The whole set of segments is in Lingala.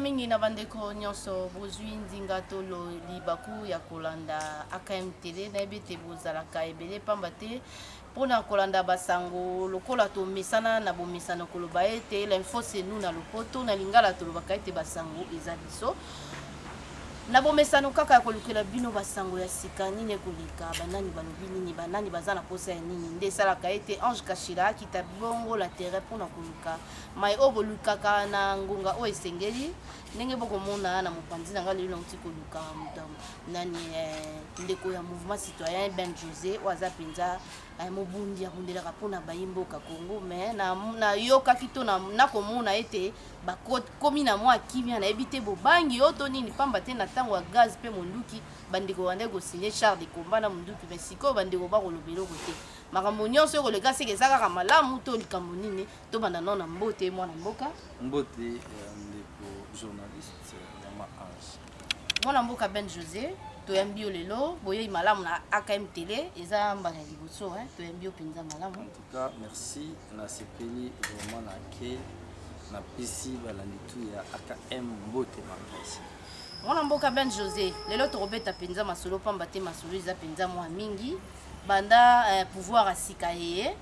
mingi na bandeko nyonso bozwi ndinga tolo libaku ya kolanda AKMTV na ebite bozalaka ebele pamba te mpona kolanda basango lokola tomesana na bomesano koloba ete l'info c'est nous na lopoto na lingala tolobaka ete basango eza biso na bomesano kaka ya kolukela bino basango ya sika nini koleka banani balobi nini banani baza na posa ya nini nde esalaka ete Ange Kashira akita bongo la terre mpona koluka mai oyo bolukaka na ngonga oyo esengeli ndenge bokomona na mopanzi na ngai lelo nauti koluka nani ndeko ya mouvement citoyen Ben José oyo aza mpenza mobundi abundelaka mpona bayimboka Congo me nayokaki to nakomona ete bakomi na mwa kimia nayebi te bobangi oyo to nini pamba te na ntango ya gaz mpe monduki bandeko bande kosigne char de combat na monduki me sikoyo bandeko bakoloba eloko te makambo nyonso oyo koleka seke eza kaka malamu to likambo nini to banda no na mbote mwana mboka mbote ndeko journaliste Mama Ange mwana mboka Ben José toyambi yo lelo boyei malamu na AKMTV eza mbala ya liboso toyambi yo mpenza malamu. En tout cas merci na sepeli vraiment na ke na pesi balandi tu ya AKM mbote makasi mwana mboka Ben José lelo tokobeta mpenza masolo pamba te masolo eza mpenza mwa mingi banda pouvoir asika yeye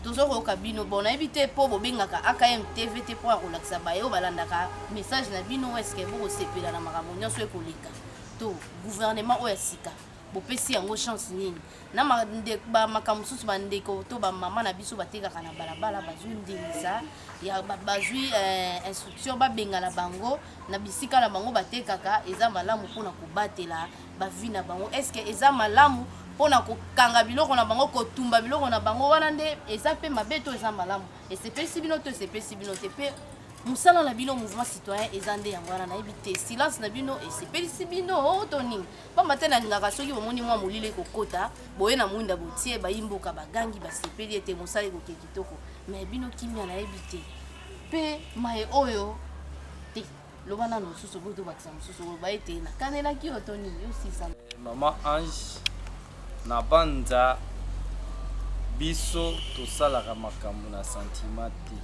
tozokoyoka bino bon nayebi te mpo bobengaka AKMTV te mpo ya kolakisa bayo balandaka message na bino eske bokosepela na makambo nyonso ekoleka to gouvernement oyo ya sika bopesi yango chance nini na makambo mosusu bandeko to bamama na biso batekaka na balabala bazwi ndingisa ya bazwi instruction babengana bango na bisika na bango batekaka eza malamu mpona kobatela bavi na bango eske eza malamu mpona kokanga biloko na bango kotumba biloko na bango wana nde eza mpe mabe to eza malamu esepelisi bino to esepelisi bino te mpe musala na bino mouvement citoyen eza nde yango wana nayebi te silence na bino esepelisi bino to nini pamba te nalingaka soki bomoni mwa molile kokota boye na mwinda botie bayimboka bagangi basepeli ete mosala ekoke kitoko me bino kimia nayebi te mpe maye oyo te loba nano mosusu boto bakisa mosusu koloba ete nakanelaki yo to nini yo sisa Mama Ange na banda biso tosalaka makambo na sentiment te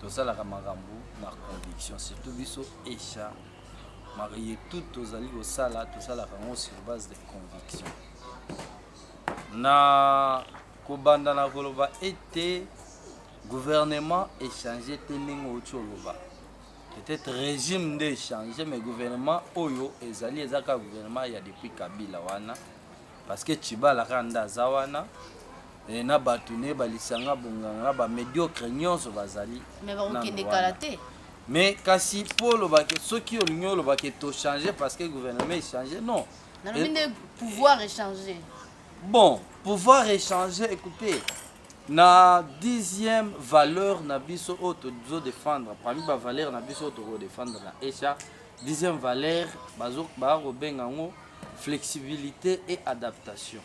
tosalaka makambo na conviction surtout biso esha marié tout tozali kosala tosalaka ngo sur base de conviction na kobanda na koloba ete gouvernement échangé te ndenge oti oloba peut-être régime nde échangé mais gouvernement oyo ezali eza kaka gouvernement ya depuis Kabila wana parce que Tchibalaka nda aza wana na bato ne balisanga bonganga ba médiocre nyonso bazali mais bakokende kala te mais kasi po lobake soki olingi olobake to changer parce que gouvernement échangé non nalobi nde pouvoir échanger bon pouvoir échanger écoutez na 10e valeur na biso auto zo défendre parmi ba valeur na biso auto défendre na ECHA 10e valeur bazo ba robenga ngo flexibilité et adaptation.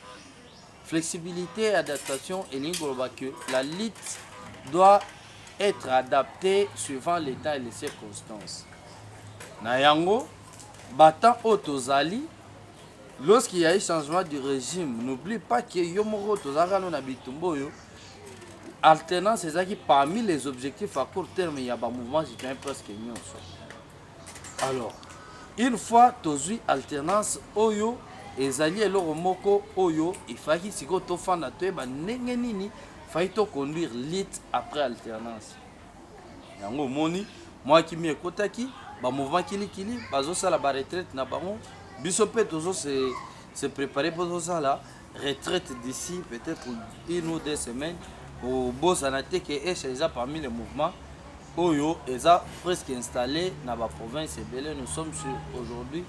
Flexibilité et adaptation et que la lutte doit être adaptée suivant l'état et les circonstances. Nayango, battant Otozali, lorsqu'il y a eu changement du régime, n'oublie pas que Yomoro Tozara non habitumbo yo. Alternance, c'est ça qui parmi les objectifs à court terme, il y a un mouvement citoyen presque union. Alors, une fois tozu alternance oyo ezali eloko moko oyo ifaki siko tofanda toyeba ndenge nini fai to conduire lutte après alternance yango moni moi kimi ekotaki ba mouvement kilikili bazosala ba retraite na bango biso pe tozo se préparer pour la retraite d'ici peut-être une ou deux semaines au bosanate que est parmi les mouvements Oyo est presque installé dans la province Ebele. Nous sommes aujourd'hui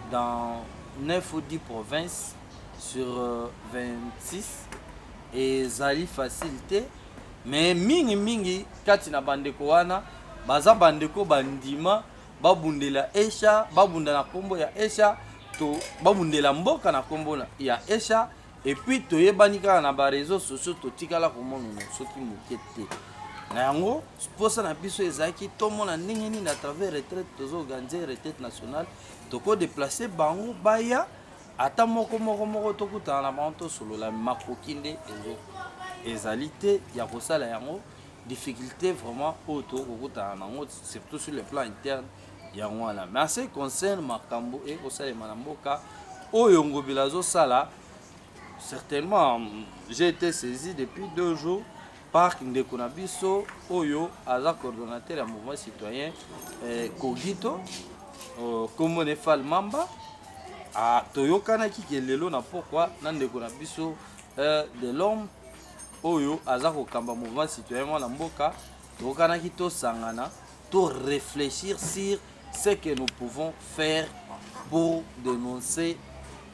dans 9 ou 10 provinces sur 26 et zali facilité mais mingi kati na bandeko wana baza bandeko bandima babundela esha babunda na kombo ya esha to babundela mboka na kombona ya Esha et puis toyebani kaka na ba réseaux sociaux totikala komona soki moke te na yango posa na biso ezalaki tomona ndenge nini à travers retraite tozoorganize retraite nationale toko déplacer bango baya ata moko tokutana na bango tosolola makoki nde ezali te ya kosala yango difficulté vraiment auto kokutana nango surtout sur le plan interne yango wana mais en ce qui concerne makambo ekosalema na mboka oyo Ngobila azosala certainement j'ai été saisi depuis 2 jours par ndeko na biso oyo aza coordonnateur ya mouvement citoyen Kogito Kombo Nefal Mamba toyokanaki ke lelo na pourquoi na ndeko na biso de l'homme oyo aza kokamba mouvement citoyen mwana mboka toyokanaki tosangana to réfléchir sur ce que nous pouvons faire pour dénoncer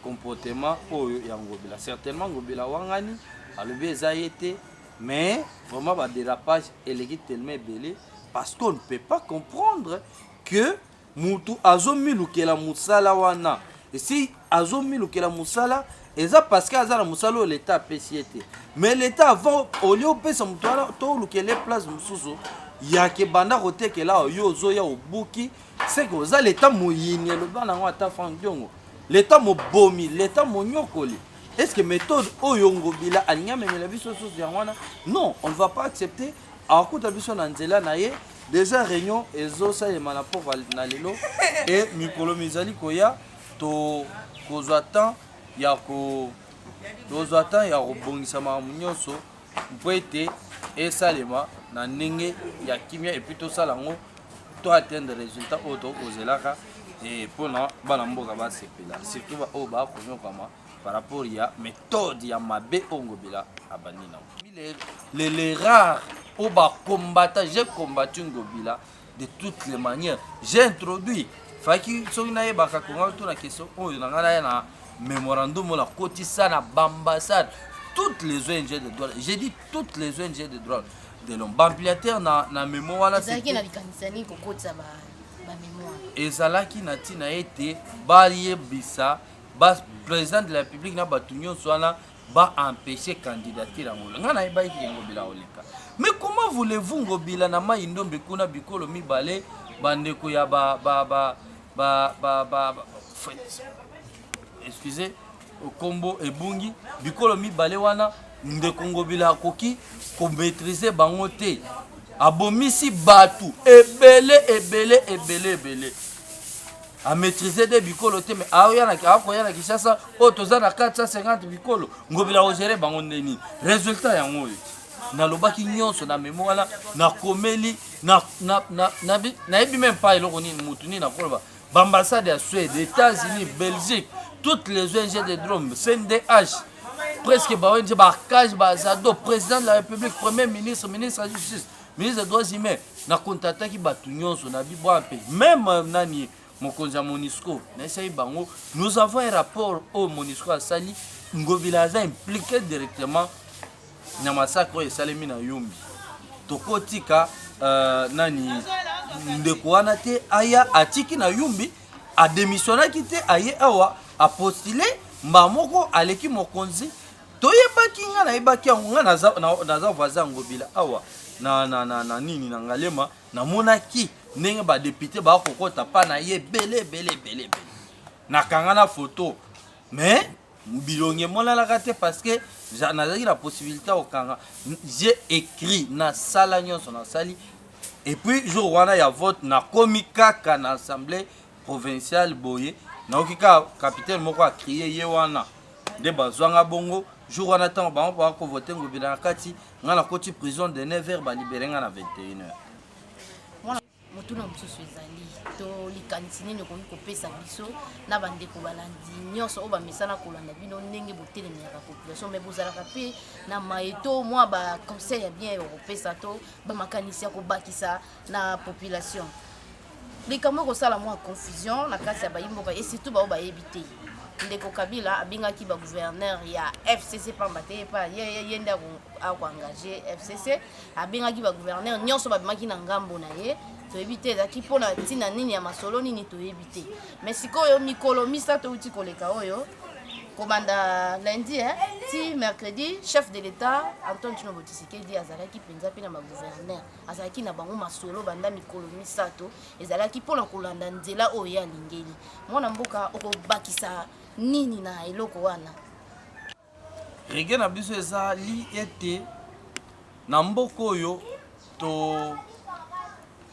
comportement oyo ya Ngobila. Certainement Ngobila wangani alobi eza yete mais vraiment ba dérapage eleki tellement belé parce qu'on ne peut pas comprendre que mutu azomilukela musala wana et si azomilukela musala eza parce que azala musala l'état apesiete mais l'état avant au lieu pesa mutu wana to lukele place mususu ya ke banda kotekela yo zoya obuki c'est que oza l'état moyini le bana ngo ata fangiongo l'état mobomi l'état monyokoli. Est-ce que méthode oyo Ngobila alinga memela biso soso yangwana? Non, on ne va pas accepter akuta biso na nzela na ye déjà réunion ezosa ye mana pour na lelo et mikolo mizali koya to kozwa temps ya ko bongisa ma nyonso mpo ete esalema na ndenge ya kimia et puis tosala ngo to atteindre résultat oyo tozelaka et mpona bana mboka basepela surtout oyo bakonyokama par rapport à méthode ya mabe Ngobila abani nango les rares oyo bakombata j'ai combattu Ngobila de toutes les manières j'ai introduit faki soki nayebaka konga to na question oyo nanga na na mémorandum la kotisa na bambassade toutes les ONG de droit j'ai dit toutes les ONG de droit de l'homme bampliateur na mémoire là c'est na likanisani kokotsa ba mémoire ezalaki na tina ete bayebisa président de la République na batunyo soana ba empêcher candidature ngolo ngana ibaiki Ngobila oleka mais comment voulez-vous Ngobila na maindombe kuna bikolo mibale bandeko ya excusez kombo ebungi bikolo mibale wana ndeko Ngobila akoki ko maîtriser bango te abomisi batu ebele a maîtriser des bikolo te mais akoya na Kinshasa o toza na 450 bikolo Ngobila o gérer bango ndeni résultat ya ngoyo na lobaki nyonso na mémoire na komeli na ebi même pas eloko ni mutuni na koloba bambassade ya Suède, États-Unis, Belgique, toutes les ONG de Drôme, CNDH presque ba ONG ba cage ba Zado président de la République, premier ministre, ministre de la Justice, ministre des droits humains na kontataki batu nyonso na bibwa pe même nani Mokonza Monisco, nous avons un rapport au Monisco à Sali, Ngobila a impliqué directement dans le massacre de Salemi na Yumbi. Tokotika nani ndekwana te aya atiki na Yumbi a démissionné qui te aye awa a postulé mbamoko aleki mokonzi toyebaki nga na yebaki nga naza voisin Ngobila awa na nini na ngalema na monaki ndenge ba député ba kokota pa na ye belé na kangana photo mais bilonge monala kate parce que j'avais la possibilité au kanga j'ai écrit na sala nyonso na sali et puis jour wana ya vote na komika na assemblée provinciale boye na okika capitaine moko a crié ye wana de bazwanga bongo jour wana tant ba ko voter Ngobila na kati ngana koti prison de 9h ba libérer ngana 21h motuna mosusu ezali to likanisi nini okoki kopesa biso na bandeko balandi nyonso oyo bamesana kolanda bino ndenge botelemaka population me bozalaka mpe na maeto mwa baconseil ya bien okopesa to bamakanisi ya kobakisa na population likambo ekosala mwa confusion na kati ya bayimboka et surtout bao bayebi te ndeko Kabila abingaki ba gouverneur ya FCC pamba te pa ye nda akoengage FCC abingaki ba gouverneur nyonso babimaki na ngambo na ye toyebi te ezalaki mpona ntina nini ya masolo nini toyebi te. Mais sikoyo mikolo misato outi koleka oyo komanda lundi ti mercredi chef de l'état Antoine Tshilombo Tshisekedi azalaki mpenza mpe na bagouverneur azalaki na bango masolo banda mikolo misato ezalaki mpona kolanda nzela oyo ya lingeli. Mwana mboka okobakisa nini na eloko wana? Rege na biso ezali ete na mboka oyo to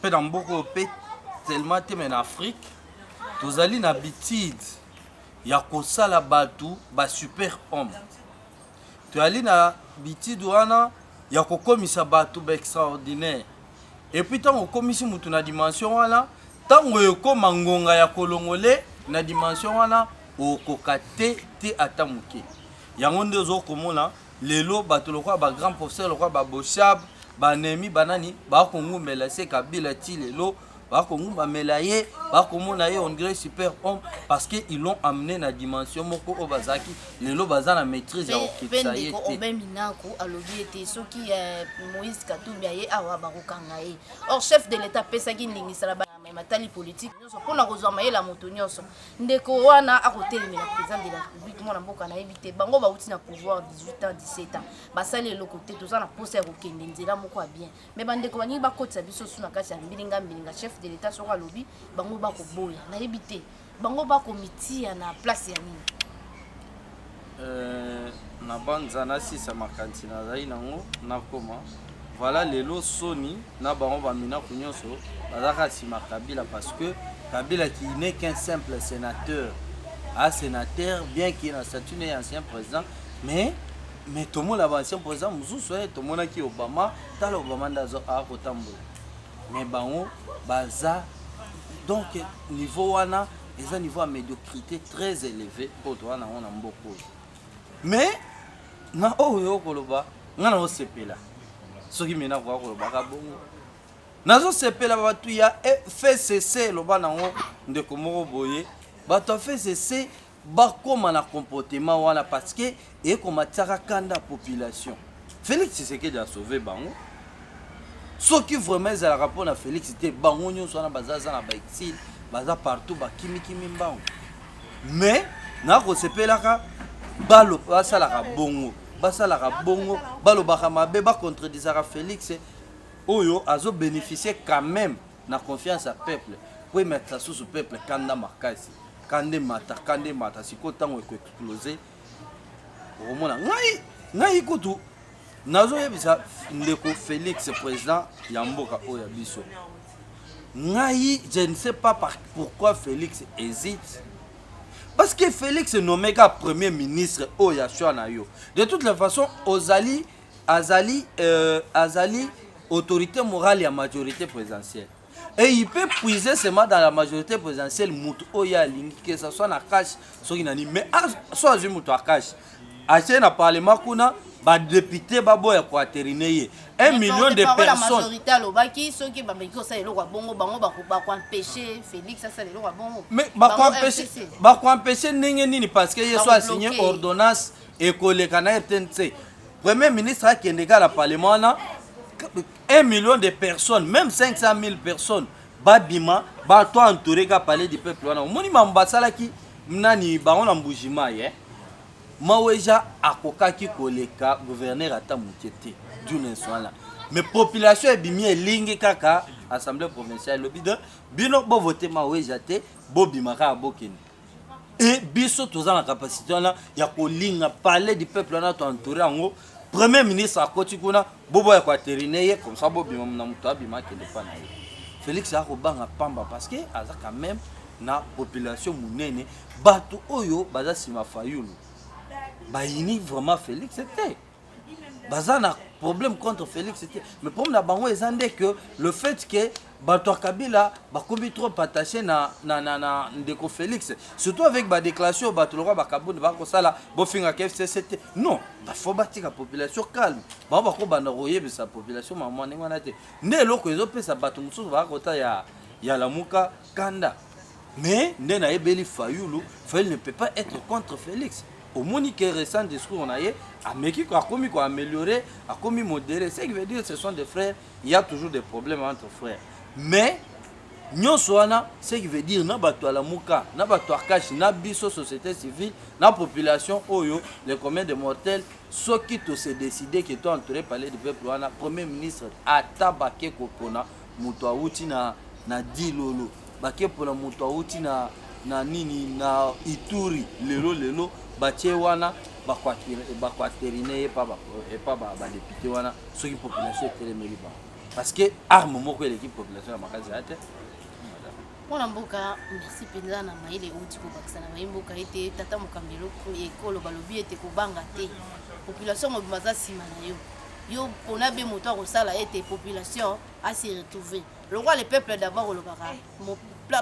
pe na mboka oyo pe tellement te mais na Afrique tozali na habitude ya kosala batu ba super homme. Toali na habitude wana ya kokomisa batu ba extraordinaire. Et puis tant okomisi mutu na dimension wana, tango ekoma ngonga ya kolongole na dimension wana okokate te atamuke. Yango nde ozokomona lelo bato lokwa ba grand professeur lokwa ba Boshab ba Nemi banani ba kongumela se Kabila ti lelo ba kongumela ye ba komona ye on dirait super homme parce que ils l'ont amené na dimension moko o bazaki lelo bazana maîtrise ya okitsa ye te. Obeminako alobi ete soki Moïse Katumbi aye awa bakokanga ye. Or chef de l'état pesaki ndingisa la matali politique nyonso mpona kozwa mayela moto nyonso ndeko wana akotelemela président de la république mwana mboka nayebi te bango bauti na pouvoir 18 ans 17 ans basali eloko te toza na posa ya kokende nzela moko ya bien mais bandeko baningi bakotisa biso su na kati ya mbilinga chef de l'état soko alobi bango bakoboya nayebi te bango bakomitia na place ya nini na banzana sisa makanti nazali nango nakoma. Voilà lelo soni na bango bamina kunyonso bazaka sima Kabila parce que Kabila qui n'est qu'un simple sénateur, un sénateur bien qu'il a statut d'ancien président, mais tout le monde a ancien président mususu tout le monde qui Obama tala Obama ndazo a kotambola mais bango baza donc niveau wana ils ont niveau à médiocrité très élevé pour toi na on mboko mais na oyo koloba ngana osepela soki mena kwa koloba bongo nazo sepela batu ya FCC loba nango ndeko moko boye bato FCC bakoma na comportement wana parce que e komatiaka kanda population. Félix Tshisekedi a sauvé bango soki vraiment ezalaka mpona Félix te bango nyonso wana bazaza na baexil baza partout bakimikimi mbango mais nakosepelaka balo basalaka bongo balobaka mabe bacontredisaka Félix oyo azo bénéficier quand même na confiance à peuple pour mettre sous peuple kanda makasi kande mata siko tango eko exploser omona ngai kutu nazo yebisa ndeko Félix président ya mboka oyo biso ngai je ne sais pas pourquoi Félix hésite. Parce que Félix est nommé comme premier ministre au Yachua Nayo. De toutes les façons, Azali, autorité morale et majorité présidentielle. Et il peut puiser seulement dans la majorité présidentielle, que ce soit na cash, mais soit je moutou à cash. Acheter na parlement kuna, ba député babo ya kwa teriner 1 million de personnes. La majorité à l'obaki, ceux qui babeko ça eloko bongo bango ba ko empêcher Félix ça eloko bongo. Mais ba ko empêcher ndenge nini parce que yeso a signé ordonnance et koleka na RTNC. Premier ministre a kendeka la parlement na 1 million de personnes, même 500 000 personnes. Babima, ba to entouré ka parler du peuple wana. Moni mambasala ki nani ba on mbujima ye. Maweja akokaki koleka gouverneur ata mukete d'une soala mais population ebimi elingi kaka assemblée provinciale lobide bino bo voter maweja te bobimaka abokeni et biso toza na capacité na ya kolinga parler du peuple na to entouré ngo premier ministre akoti kuna bobo ya quaterinaye comme ça bobima na muto abima kende pa na ye Félix akobanga pamba parce que aza quand même na population munene bato oyo baza sima fayulu Baini vraiment Félix c'était. Bazana problème contre Félix c'était. Mais pour na bango ezande que le fait que Bato Kabila bakomi trop attaché na ndeko Félix surtout avec ba déclaration bato lora bakabone ba ko sala bo finga KFC c'était non ba faut batika population calme ba ko bana royer sa population maman ngwana te ne loko ezo pesa bato mususu ba kota ya lamuka kanda mais ndena ebeli Fayulu Fayulu ne peut pas être contre Félix. Au monique récent discours on a eu a meki a commis quoi améliorer a commis modéré ce qui veut dire ce sont des frères il y a toujours des problèmes entre frères mais nyonso wana ce qui veut dire na bato ala muka na bato akashi na biso société civile na population oyo les communs de mortels soki to se décider que to entouré parler du peuple wana premier ministre ata bake kopona muto awuti na dilolo bake pona muto awuti na nini na Ituri lelo batie wana bakwaterine et pas ba député wana soki population etelemeli ba parce que arme moko l'équipe population ya makazi ate. Mwana mboka merci penza na maile uti ko bakisa na mboka ete tata mokambelo ekolo balobi ete kobanga te population mobimaza sima na yo pona be moto akosala ete population a se retrouver le roi le peuple d'abord le baka mo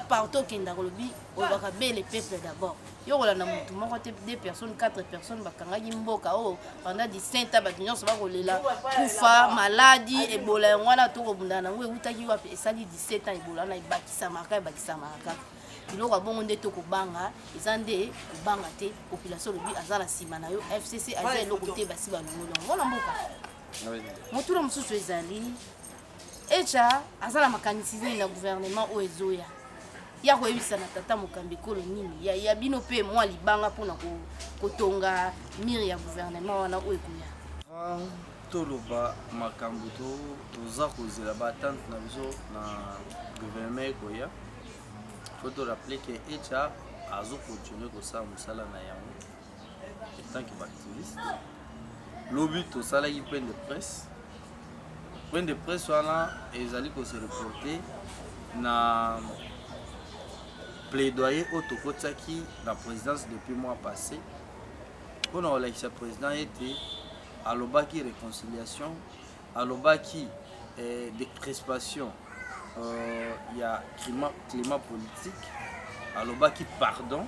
partout kenda kolobi o baka be le peuple d'abord yo kola na mutu moko te 2 personnes 4 personnes bakangaki mboka o pendant 17 ans bakinyo so bakolela kufa maladie ebola ngwana to kobunda na ngwe utaki wapi esali 17 ans ebola na ibakisa maka biloko bongo nde to kobanga ezande kobanga te population lobi azala sima na yo FCC aza eloko te basi balongolo ngona mboka motula mosusu ezali echa azala makanisi na gouvernement o ezoya ya koyebisa na tata mokambi kolo nini ya bino pe mwa libanga mpona kotonga mire ya gouvernement wana oyo ekoya toloba makambo toza kozela batante na biso na gouvernement ekoya faut te rappeler que echa azo continuer kosala mosala na yango tant que baactiviste lobi tosalaki point de presse wana ezali kose reporter na plaidoyer au tokotiaki la présidence depuis mois passé pour nous la président était alobaki réconciliation alobaki décrispation il y a climat politique alobaki pardon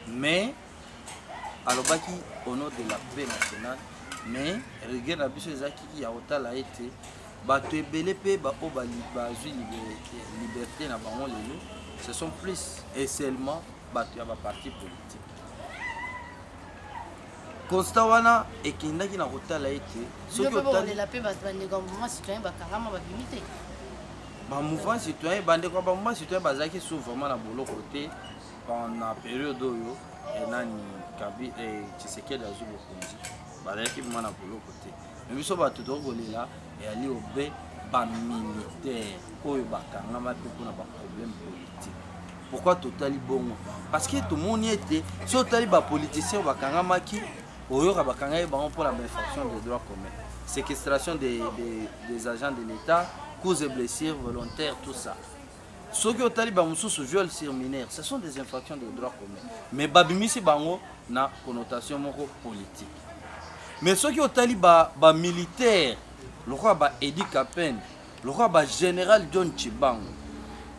mais alobaki au nom de la paix nationale mais regarde na biso ezaki ya otala été bato ebele pe ba o bazwi liberté na bango lelo ce sont plus et seulement bato ya ba parti politique constat wana ekendaki na kotala ete soki otalela pe bato bandeko mouvement citoyen bakangama babimite ba mouvement citoyen bandeko ba mouvement citoyen bazaki sous vraiment na boloko te pendant période oyo enani kabi Tshisekedi azwi bokonzi bazalaki vraiment na boloko te mais biso bato tokolela eyali obe bamilitaire oyo bakangama mpe mpona baproblème politique. Pourquoi totali bongo? Parce que tout le monde était so totali bapoliticien bakangamaki oyoka bakangaki bango mpona infraction des droits communs, séquestration des agents de l'État, causes et blessures volontaires, tout ça. Ceux qui ont tali bamususu viol sur mineurs, ce sont des infractions de droits communs. Mais babimisi bango na connotation moko politique. Mais ceux qui ont tali ba militaire, le roi ba Edi Kapen, le roi ba général John Chibango,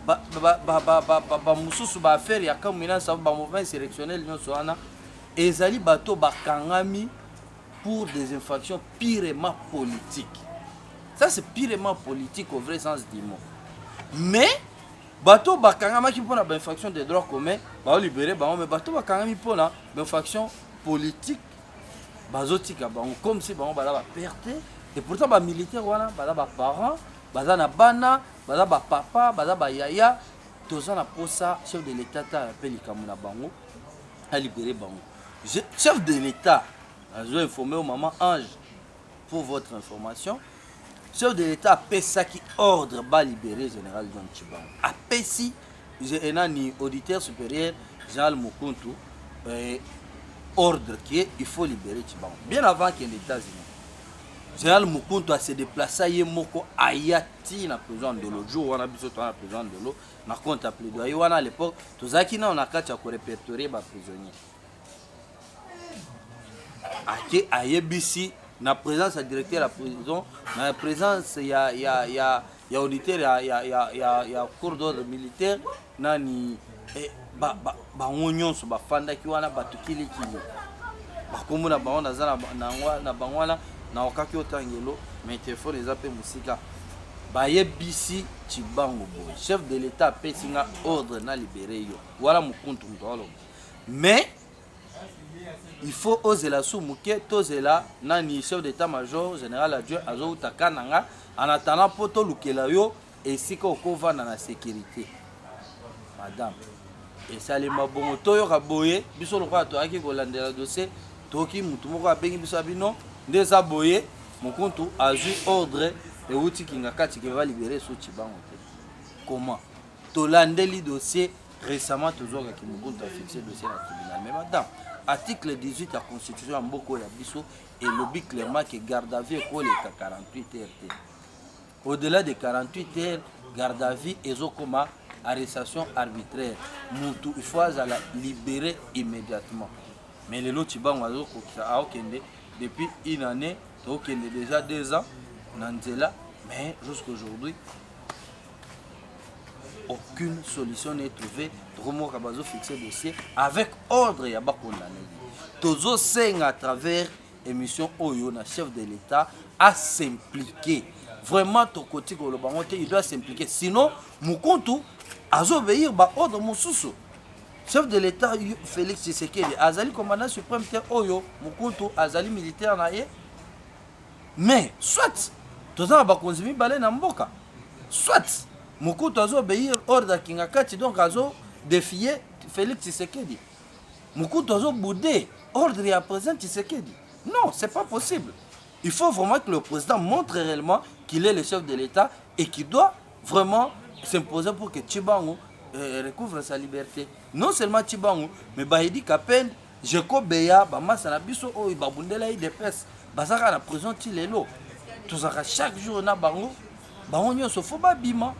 ba mususu ba affaire ya kamina sa ba mouvement insurrectionnel nyonso wana ezali bato bakangami pour des infractions purement politiques. Ça c'est purement politique au vrai sens du mot. Mais bato bakangama ki pona ba infraction des droits communs, ba libérer ba mais bato bakangami pona ba infraction politique bazotika bango comme si bango bala ba perte et pourtant ba militaire wana bala ba parents baza na bana baza ba papa baza ba yaya toza na posa chef de l'état ta appelle kamuna bango a libérer bango. Chef de l'état a informé au maman Ange pour votre information. Chef de l'état a pesa qui ordre ba libérer général John Chibango. A pesi j'ai un auditeur supérieur Jean Mukuntu ordre qu'il faut libérer Chibango. Bien avant qu'il y ait les États-Unis. Général Mukuntu a se déplacé à Yemoko Ayati na prison de l'eau. Jour où on a besoin de la prison de l'eau, on a compte à plaidoyer. À l'époque, tous ceux qui on a qu'à répertorier les prisonniers. À Yebisi, na présence du directeur de la prison, na présence il y a auditeur, il y a cours d'ordre militaire, nani ba onyon so ba fanda ki wana batukili kili. Ba komuna ba ona za na bangwana na okaki otangelo mais téléphone les appels musika ba yebisi Chibango boy chef de l'état pesinga ordre na libérer yo wala mukuntu ndolo mais il faut oser la soumuke tozela nani chef d'état major général adjoint azo utakananga en attendant poto lukela yo esika okovanda na sécurité madame esalema bongo toyoka boye biso lokola toyaki kolandela dossier toki mutu moko abengi biso abino nde eza boye mokuntu azwi ordre euti kinga kati ke valibere so Tshimbangu te comment tolandeli dossier récemment tozokaki mokuntu afixé dossier na tribunal mais madame article 18 ya constitution ya mboka ya biso elobi clairement que garde à vue ekoleka 48 heures te au-delà de 48 heures garde à vue ezokoma arrestation arbitraire mutu il faut azala libéré immédiatement mais lelo Tshimbangu azokokisa aokende depuis une année tokende déjà 2 ans na nzela mais jusqu'aujourd'hui aucune solution n'est trouvée tokomoka bazo fixer dossier avec ordre ya bakondamné tozo senga à travers émission oyo na chef de l'État à s'impliquer vraiment tokoti koloba ngote il doit s'impliquer sinon mukuntu azobéir ba ordre mususu chef de l'État Félix Tshisekedi azali commandant suprême te oyo mukuntu azali militaire na ye mais soit tozana bakonzi mibale na mboka soit mukuntu azobéir ordre ya kingakati donc azo défier Félix Tshisekedi mukuntu azobouder ordre ya président Tshisekedi. Non, c'est pas possible. Il faut vraiment que le président montre réellement qu'il est le chef de l'État et qu'il doit vraiment s'imposer pour que Tshimbangu recouvre sa liberté. Non seulement Tshimbangu, mais Bahidi Kapen, Jeko Beya, Bamasa Nabiso, Babundela IDPS, Bazaka la prison Tilelo. Tout ça, chaque jour, on a Bango, Bango, faut pas bima.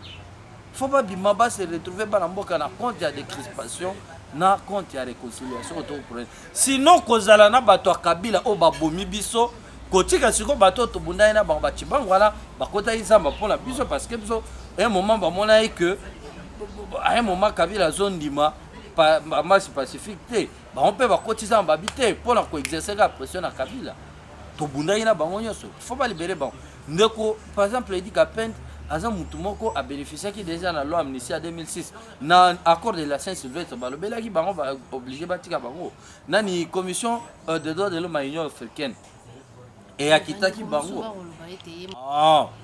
Faut pas bima, se retrouver dans le compte, il y a des crispations. Na compte ya réconciliation autour pour sinon kozala na bato Kabila o babomi biso kotika siko bato to bundai na ba Tshimbangu wala bakota izamba pour la biso parce que biso un moment ba mona que à un moment Kabila zone dima pas marche pacifique te ba on peut bakotisa mbabité pour la coexercer la pression na Kabila to bundai na bango nyoso faut pas libérer bon ndeko par exemple il dit qu'apeine Azam Mutumoko a bénéficié qui déjà dans la loi amnistie en 2006 dans l'accord de la Saint-Sylvestre balobela qui bango va obligé batika bango nani commission des droits de l'homme à l'Union africaine et akita qui bango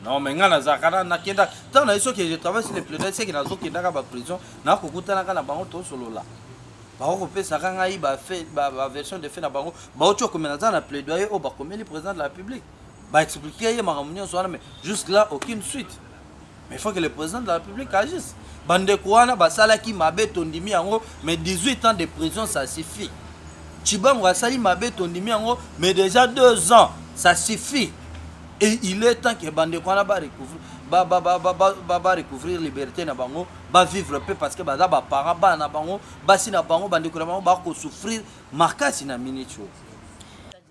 non mais ngana zakana nakenda tant na iso que je travaille sur les plaidoyers c'est que nazo kenda ka ba prison na kokutana kana bango to solo là bango pesa kanga i ba fait ba version de fait na bango ba ocho komenaza na plaidoyer au ba komeli président de la République ba expliquer ma réunion soir mais jusque là aucune suite. Mais il faut que le président de la République agisse. Bande Kouana, Basalaki Mabe Tondimi Yango, mais 18 ans de prison, ça suffit. Tshimbangu Wasali Mabe Tondimi Yango, mais déjà 2 ans, ça suffit. Et il est temps que Bande Kouana va recouvrir liberté na bango, va vivre peu parce que bada ba parents ba na bango, basi na bango Bande Kouana ba ko souffrir makasi na minicho.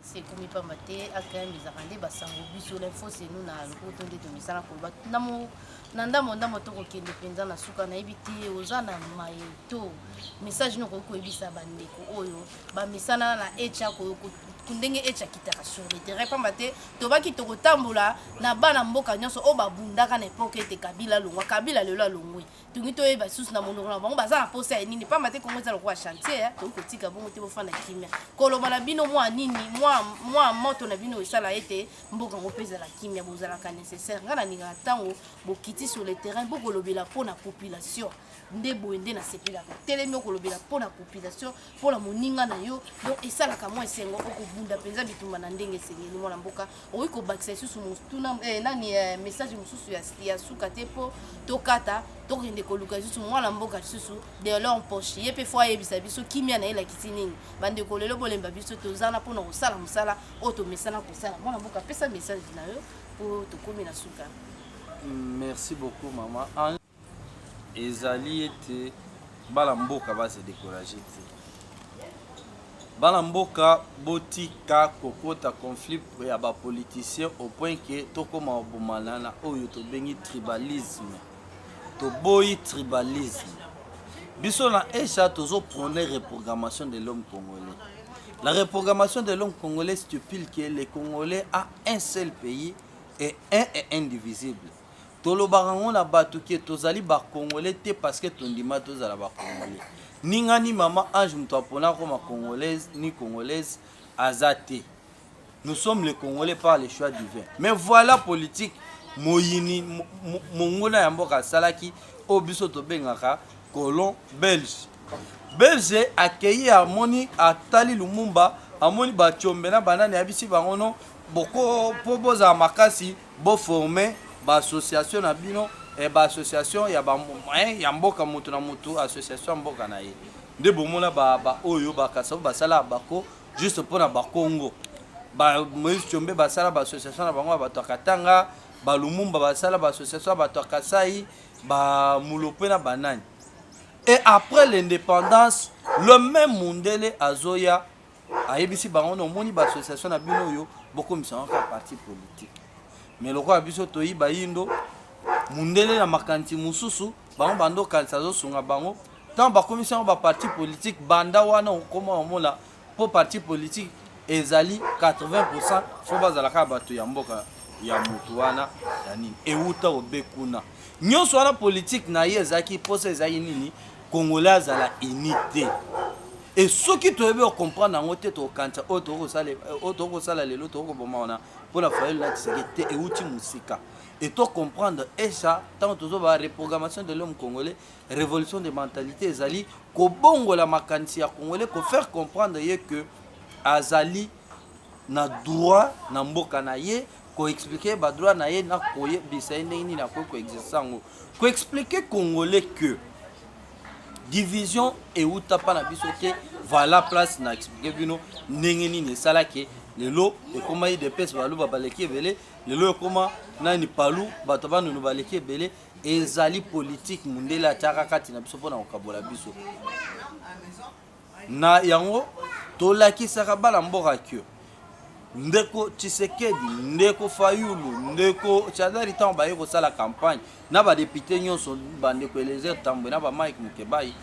C'est comme pas maté à quand les arrêter basango biso l'info c'est nous na le coton de misala ko ba namo nanda monda moto ko kende penza na suka na ibiti ozana maito message no ko ebisa bandeko oyo ba misana na echa ko kundenge echa kitaka sur le terrain pas maté to ba ki to kotambola na bana mboka nyonso o babundaka na époque te Kabila longwa Kabila lelo longwe tungi to eba susu na monoko na bango baza na posa ya nini pas maté ko ngeza lokwa chantier to ko tika bongo te bo fana kimia koloba na bino mwa nini moi moto na bino esala ete mboka ngopeza la kimia bozala ka nécessaire ngana ninga tango bokiti sur le terrain bokolobela pour la population nde boende na sepela telemi okolobela pour la population pour la moninga na yo donc esala ka moi esengo okobunda penza bitumba na ndenge sengeli mwana mboka oyi ko bakisa susu mustuna nani message mususu ya suka te po tokata tokende koluka susu mwana mboka susu de leur poche yepe fois yebisa biso kimia na ela kitinini bande kolelo bolemba biso tozana pona kosala musala oto mesana kosala mwana mboka pesa message na yo po tokomi na suka. Merci beaucoup maman. Ezali ete bala mboka ba se décourager te. Bala mboka botika kokota conflit ya ba politiciens au point que tokoma obumana na oyo to bengi tribalisme. To boyi tribalisme. Biso na echa tozo prôner reprogrammation de l'homme congolais. La reprogrammation de l'homme congolais stipule que les Congolais a un seul pays et un est indivisible. Tolobarango na batu ke tozali ba congolais te parce que tondima tozala ba congolais. Ninga ni mama ange mutapona ko ma congolaise ni congolaise azate. Nous sommes les Congolais par le choix divin. Mais voilà politique moyini mongona ya mboka salaki o biso to bengaka colon belge. Belge accueilli harmonie atali Lumumba amoni ba chombe na banane abisi bangono boko poboza makasi bo former ba association na bino e ba association ya ba ya mboka mutu na mutu association mboka na ye nde bomona ba oyo ba kasa ba sala bako juste pour na ba Congo ba Moïse Chombe ba sala ba association na bango ba Katanga ba Lumumba ba sala ba association ba Kasai ba Mulope na banane. Et après l'indépendance, le même Mundele Azoya a ebisi bango no moni ba association na bino yo beaucoup misanga ka parti politique. Mais le roi biso toyi ba yindo Mundele na makanti mususu bango bando kanisa zo sunga bango tant ba commission ba parti politique banda wana okoma omola pour parti politique ezali 80% fo bazala ka bato ya mboka ya mutu wana yani euta obekuna nyonso wana politique na ye ezaki pose ezali nini Congolais à la unité. Et ce qui te veut comprendre en haute au cancer, auto salé, l'autre pour la famille là, c'est et outil musica. Et toi comprendre et ça, tant que la reprogrammation de l'homme congolais, révolution des mentalités, Azali, qu'au bongo la makansia congolais, qu'on faire comprendre que Azali na droit na mboka na ye, qu'on expliquer ba droit na ye na koye bisaine ni na ko existango. Qu'on expliquer congolais que division et où tapa na bisoté voilà place na expliquer bino nengeni ne salake lelo et comment il dépêche balu babaleki belé lelo comment nani palu bataba no baleki belé ezali politique mundela taka kati na biso pona okabola biso na yango tolaki saka bala mboka kyo ndeko Tshisekedi ndeko Fayulu ndeko Tchadari tant ba yeko sala campagne na ba député nyonso bandeko Elezer Tambwe na ba Mike Mukebai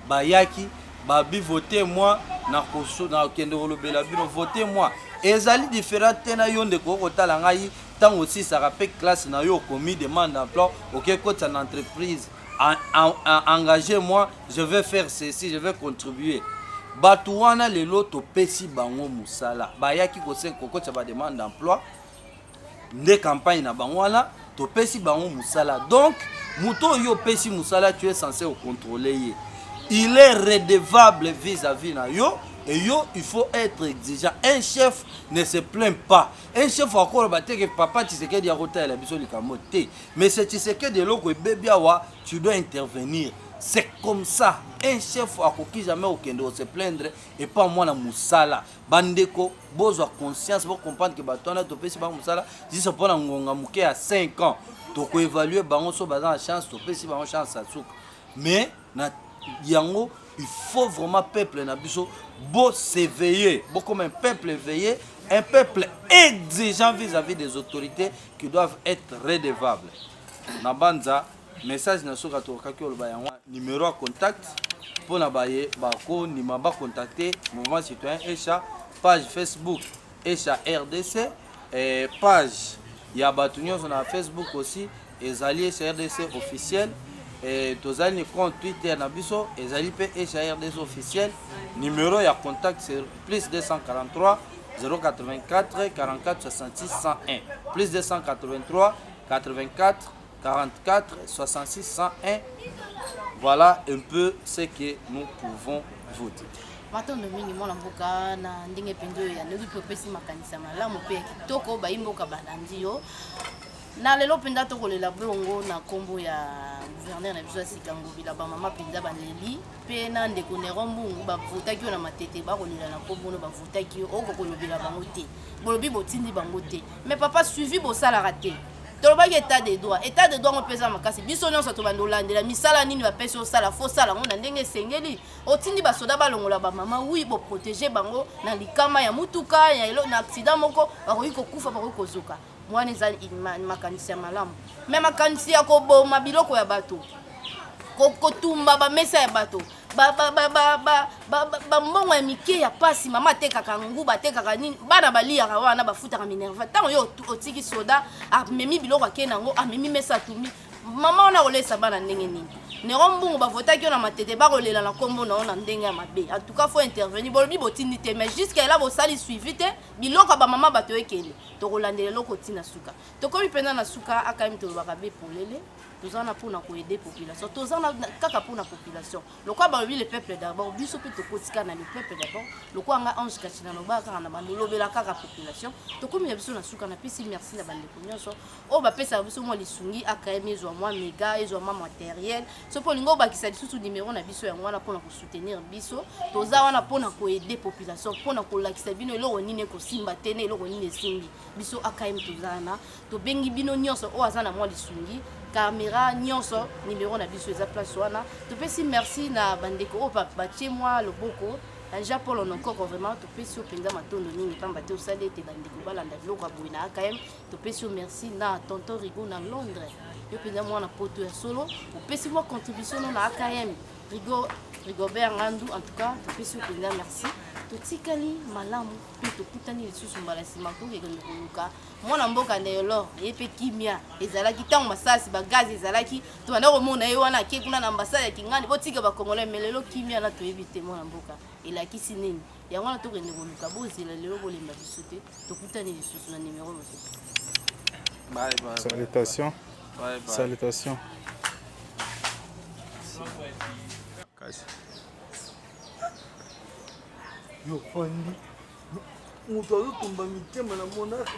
ba yaki ba bi voter moi na koso na kende kolobela bino voter moi ezali différent tena yo ndeko kotala ngai tant aussi ça rappelle classe na yo commis demande d'emploi OK côté en entreprise engagez moi je vais faire ceci je vais contribuer. Batouana lelo to pesi bango musala bayaki kokotsa ba demande d'emploi nde campagne na bango wana to pesi bango musala donc muto yo pesi musala tu es censé au contrôler il est redevable vis-à-vis na yo et yo il faut être exigeant. Un chef ne se plaint pas, un chef encore batté que papa Tshisekedi a roté la biso likamote mais c'est Tshisekedi loko bebiawa tu dois intervenir. C'est comme ça. Un chef a qui jamais aucun de se plaindre et pas moi la musala. Bandeko, besoin conscience pour comprendre que batona to pesi ba musala, si ça prend ngonga muke à 5 ans, to ko évaluer bango so bazan chance to pesi ba chance à souk. Mais na yango, il faut vraiment peuple na biso beau s'éveiller, beau comme un peuple éveillé, un peuple exigeant vis-à-vis des autorités qui doivent être redevables. Na banza message na soka to kaki oloba yango numéro à contact pour na baye bako ni maba contacter mouvement citoyen Echa page Facebook Echa RDC et page ya batunyo sur na Facebook aussi ezali Echa RDC officiel et tozali compte Twitter na biso ezali pe Echa RDC officiel numéro ya contact c'est plus 243 084 44 66 101 plus 283 84 44 66 101. Voilà un peu ce que nous pouvons vous dire. Maintenant mingi mona mboka na ndenge pendo ya ndugu popesi makanisa malamu pe kitoko ba imboka balandi yo na lelo penda to kolela bongo na kombo ya gouverneur na biso sikango bila ba mama penda baneli pe na ndeko ne rombungu ba votaki na matete ba kolela na kombo no ba votaki o ko kolobela bango te bolobi botindi bango te mais papa suivi bo sala raté. Tolobaki état de droit on pesa makasi biso nyonso to bandolandela misala nini ba pesa osala fo sala ngona ndenge sengeli otindi ba soda balongola ba mama oui bo protéger bango na likama ya mutuka ya elo na accident moko bakoki kokufa bakoki kozuka mwana ezali makanisi ya malamu mais makanisi ya koboma biloko ya bato kotumba ba mesa ya bato ba mbongo ya mike ya pasi mama tekaka nguba tekaka nini bana baliaka wana bafutaka minerva tango yo otiki soda amemi biloko akena ngo amemi mesa tumi mama ona kolesa bana ndenge nini Néron Mbungu ba vota ki na matete ba kolela na kombo na ona ndenge ya mabe. En tout cas faut intervenir bolobi botindi te mais jusqu'à là bo sali suivi te biloko ba mama bato ekele. To kolandela loko tina suka. To komi pena na suka akami to bakabe polele. Tozana pona ko aider population. Tozana kaka pona population. Lokwa ba le peuple d'abord biso pe to kotika na le peuple d'abord. Lokwa nga ange kachina no ba kaka na bandolobela kaka population. To komi biso na suka na pesi merci na bande konyoso. O ba pesa biso mo lisungi akami zo moi méga ezo ma matériel. So po lingo ba kisa lisusu numéro na biso yango wana pona ko soutenir biso. Toza wana pona ko aider population pona ko lakisa bino eloko nini ko simba tene eloko nini simbi. Biso akami tozana to bengi bino nyonso o azana mo lisungi. Caméra nyonso numéro na biso eza place wana to pesi merci na bandeko o batie moi loboko Jean Paul encore vraiment to pesi openza matondo nini pamba te osale te bandeko balanda biloko abwina AKM to pesi merci na tonton Rigo na Londres yo penza mwana poto ya solo opesi moi contribution na AKM Rigobert Ngandu en tout cas to pesi openza merci totikali malamu pe tokutani lisusu mbala sima tokekende koluka mwana mboka ndeyolo yepe kimia ezalaki tango masasi bagaz ezalaki tobanda komona ye wana ake kuna na ambasade ya Kingani botika bakongole melelo kimia na toyebi te mwana mboka elakisi nini yango wana tokende koluka bozela lelo kolemba biso te tokutani lisusu na numéro mosusu. Bye bye. Salutations. Bye bye. Salutations. Yo fandi. Mutu azotumba mitema na monaka.